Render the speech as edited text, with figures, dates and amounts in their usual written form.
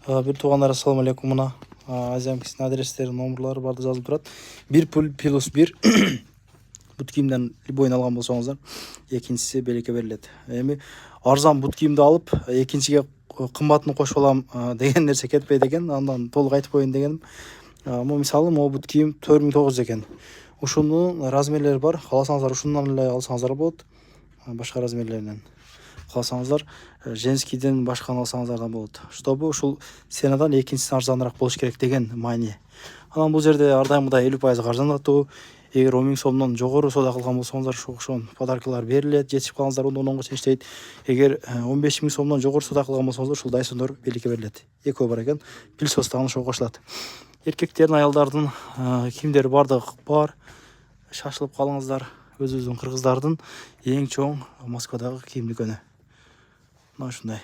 Бир туугандар, ассаламу алейкум. Мына азиямкисинин адрестери, номерлары барды жазылып турат. 1+1 бут кийимден любойун алган болсоңуздар, экинчиси белекке берилет. Эми арзан бут кийимди алып, экинчиге кымбатын кошуп алам деген нерсе кетпейт экен. Андан толук айтып коеюн дегеним. Могу мисалы, могу бут кийим 4900 экен. Ушунун размерлери бар. Кааласаңыздар ушундан эле алсаңыздар болот. Башка размерлеринен кааласаңыздар, женскийден башканы алсаңыздар да болот. Чтобы ушул сенадан экинчиси арзаныраак болуш керек деген маани. Анан бул жерде ар дайымдай 50% арзандатуу. Эгер 10 000 сомдон жогору соода кылган болсоңуздар, ошон подаркалар берилет. Жетишип калгансыздар, 10-10го чейин иштейт. Эгер 15 000 сомдон жогору соода кылган болсоңуздар, ушул Дайсондор белекке берилет. Экөө бар экен. Пилсос дагы ошого кошулат. Эркектердин, аялдардын кийимдери бардыгы бар. Шашылып калыңыздар. Өзүбүздүн кыргыздардын эң чоң Москвадагы кийим дүкөнү. Мына ушундай.